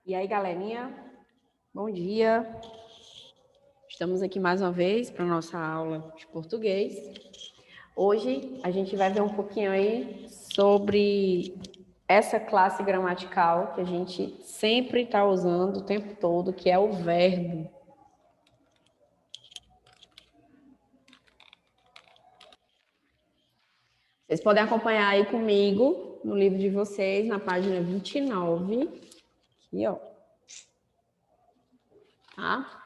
E aí, galerinha? Bom dia! Estamos aqui mais uma vez para a nossa aula de português. Hoje a gente vai ver um pouquinho aí sobre essa classe gramatical que a gente sempre está usando o tempo todo, que é o verbo. Vocês podem acompanhar aí comigo no livro de vocês, na página 29. Aqui, ó. Tá?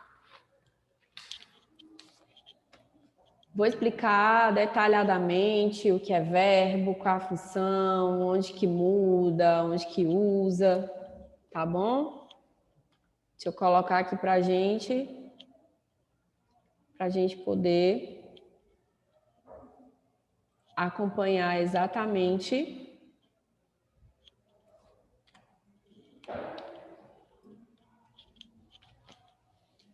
Vou explicar detalhadamente o que é verbo, qual a função, onde que muda, onde que usa, tá bom? Deixa eu colocar aqui pra gente poder acompanhar exatamente.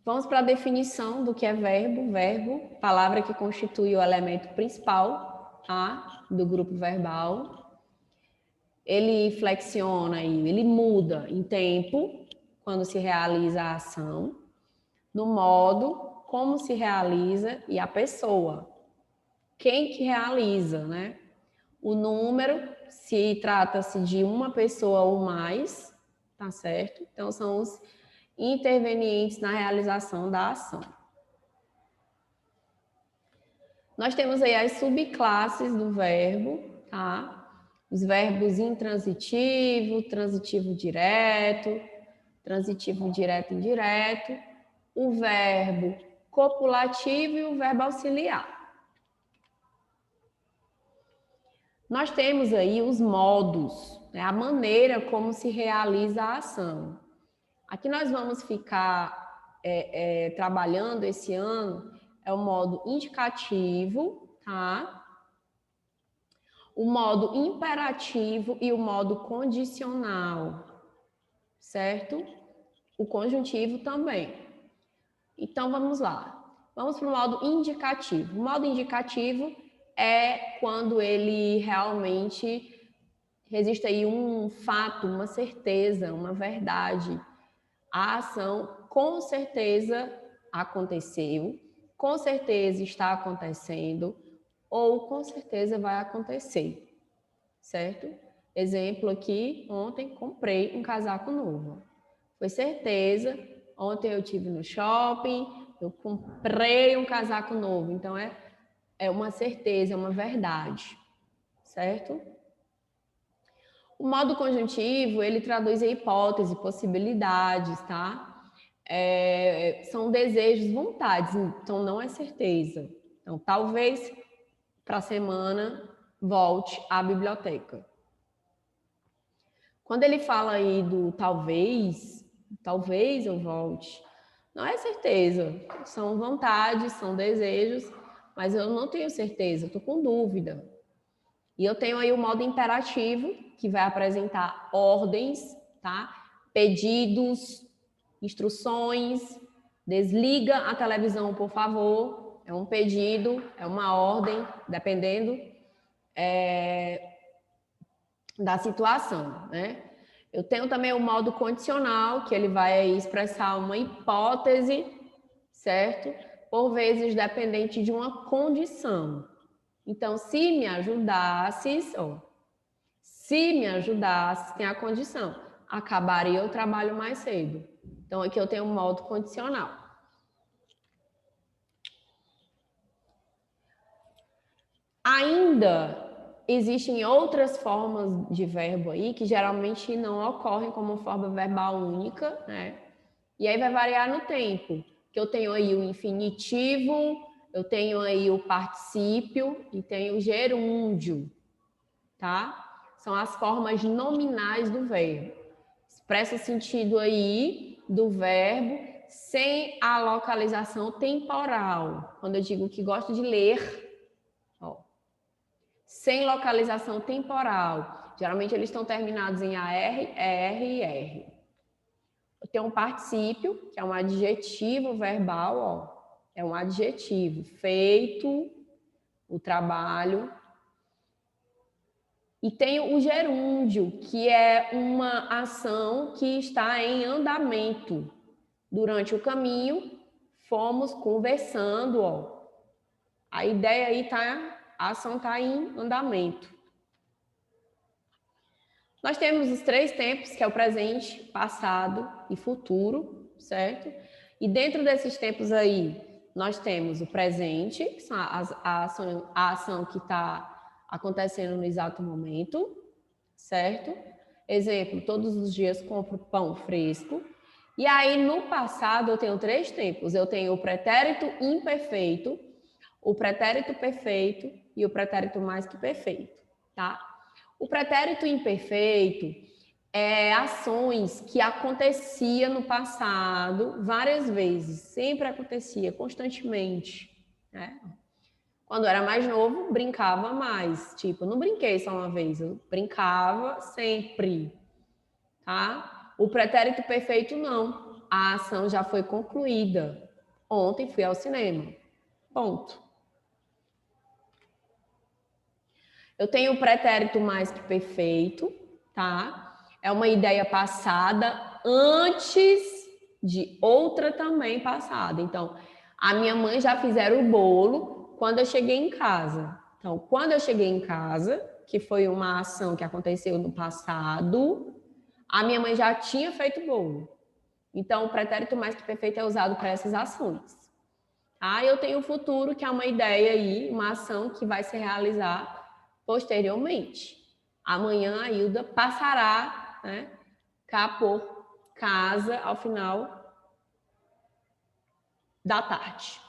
Vamos para a definição do que é verbo. Verbo, palavra que constitui o elemento principal, tá? Do grupo verbal. Ele flexiona e ele muda em tempo, quando se realiza a ação, no modo como se realiza e a pessoa. Quem que realiza, né? O número, se trata-se de uma pessoa ou mais, tá certo? Então, são os intervenientes na realização da ação. Nós temos aí as subclasses do verbo, tá? Os verbos intransitivo, transitivo direto, transitivo direto e indireto, o verbo copulativo e o verbo auxiliar. Nós temos aí os modos, né? A maneira como se realiza a ação. Aqui nós vamos ficar trabalhando esse ano é o modo indicativo, tá? O modo imperativo e o modo condicional, certo? O conjuntivo também. Então, vamos lá. Vamos para o modo indicativo. O modo indicativo é quando ele realmente existe aí um fato, uma certeza, uma verdade. A ação com certeza aconteceu, com certeza está acontecendo, ou com certeza vai acontecer, certo? Exemplo aqui, ontem comprei um casaco novo. Foi certeza, ontem eu estive no shopping, eu comprei um casaco novo. Então, é uma certeza, é uma verdade, certo? O modo conjuntivo, ele traduz a hipótese, possibilidades, tá? São desejos, vontades, então não é certeza. Então, talvez para a semana volte à biblioteca. Quando ele fala aí do talvez eu volte, não é certeza, são vontades, são desejos, mas eu não tenho certeza, estou com dúvida. E eu tenho aí o modo imperativo, que vai apresentar ordens, tá? Pedidos, instruções, desliga a televisão, por favor. É um pedido, é uma ordem, dependendo da situação, né? Eu tenho também o modo condicional, que ele vai expressar uma hipótese, certo? Por vezes dependente de uma condição. Então, se me ajudasses, tem a condição, acabaria o trabalho mais cedo. Então, aqui eu tenho um modo condicional. Ainda existem outras formas de verbo aí que geralmente não ocorrem como forma verbal única, né? E aí vai variar no tempo, que eu tenho aí o infinitivo, eu tenho aí o particípio e tenho o gerúndio, tá? São as formas nominais do verbo. Expressa o sentido aí do verbo sem a localização temporal. Quando eu digo que gosto de ler, ó, sem localização temporal. Geralmente eles estão terminados em AR, ER e R. Eu tenho um particípio, que é um adjetivo verbal, ó. É um adjetivo. Feito o trabalho. E tem o gerúndio, que é uma ação que está em andamento. Durante o caminho, fomos conversando, ó. A ideia aí tá, a ação está em andamento. Nós temos os 3 tempos, que é o presente, passado e futuro, certo? E dentro desses tempos aí, nós temos o presente, que são a ação que está acontecendo no exato momento, certo? Exemplo, todos os dias compro pão fresco. E aí, no passado, eu tenho 3 tempos. Eu tenho o pretérito imperfeito, o pretérito perfeito e o pretérito mais que perfeito, tá? O pretérito imperfeito é ações que acontecia no passado várias vezes, sempre acontecia, constantemente, né? Quando eu era mais novo, brincava mais. Tipo, eu não brinquei só uma vez, eu brincava sempre, tá? O pretérito perfeito, não. A ação já foi concluída. Ontem fui ao cinema. Ponto. Eu tenho o pretérito mais que perfeito, tá? É uma ideia passada antes de outra também passada. Então, a minha mãe já fizeram o bolo quando eu cheguei em casa. Então, quando eu cheguei em casa, que foi uma ação que aconteceu no passado, a minha mãe já tinha feito o bolo. Então, o pretérito mais que perfeito é usado para essas ações. Ah, eu tenho o futuro, que é uma ideia aí, uma ação que vai se realizar posteriormente. Amanhã a Hilda passará, né, cá por casa ao final da tarde.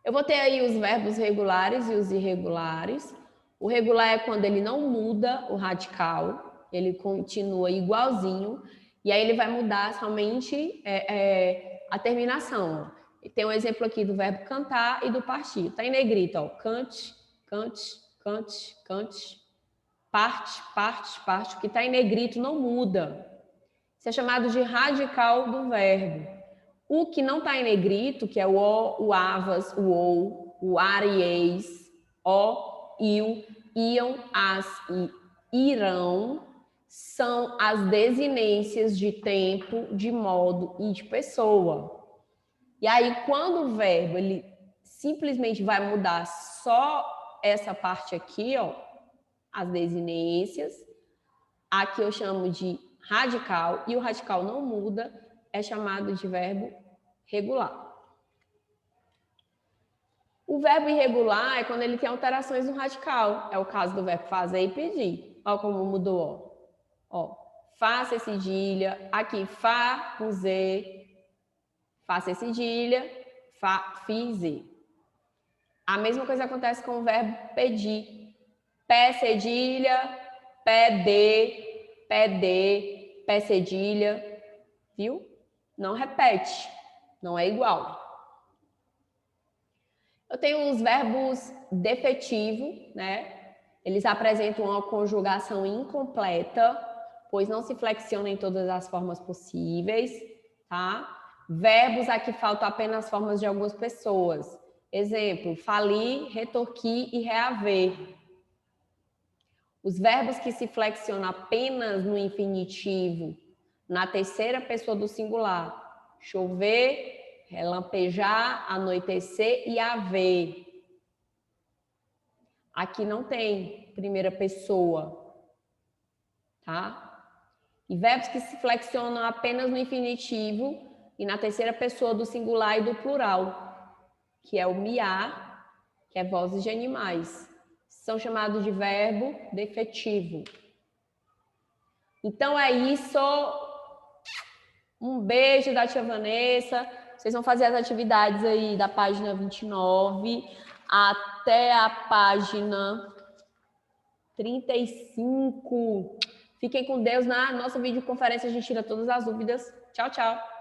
Eu vou ter aí os verbos regulares e os irregulares. O regular é quando ele não muda o radical, ele continua igualzinho, e aí ele vai mudar somente a terminação. Tem um exemplo aqui do verbo cantar e do partir. Está em negrito, ó. Cante, cante, cante, cante. Parte, parte, parte. O que está em negrito não muda. Isso é chamado de radical do verbo. O que não está em negrito, que é o o, avas, o ou, o ar e eis, o, il, iam, as e irão, são as desinências de tempo, de modo e de pessoa. E aí, quando o verbo ele simplesmente vai mudar só essa parte aqui, ó, as desinências, aqui eu chamo de radical, e o radical não muda, é chamado de verbo regular. O verbo irregular é quando ele tem alterações no radical. É o caso do verbo fazer e pedir. Olha como mudou. Ó, faça cedilha. Aqui, fa com Z. Faça cedilha. Fize. A mesma coisa acontece com o verbo pedir. Pé cedilha. Pé de. Pé cedilha. Viu? Não repete. Não é igual. Eu tenho os verbos defetivo, né? Eles apresentam uma conjugação incompleta, pois não se flexionam em todas as formas possíveis, tá? Verbos aqui faltam apenas as formas de algumas pessoas. Exemplo, falir, retorquir e reaver. Os verbos que se flexionam apenas no infinitivo, na terceira pessoa do singular, chover, relampejar, anoitecer e haver. Aqui não tem primeira pessoa, tá? E verbos que se flexionam apenas no infinitivo e na terceira pessoa do singular e do plural, que é o miar, que é vozes de animais. São chamados de verbo defetivo. Então é isso. Um beijo da tia Vanessa. Vocês vão fazer as atividades aí da página 29 até a página 35. Fiquem com Deus. Na nossa videoconferência a gente tira todas as dúvidas. Tchau, tchau.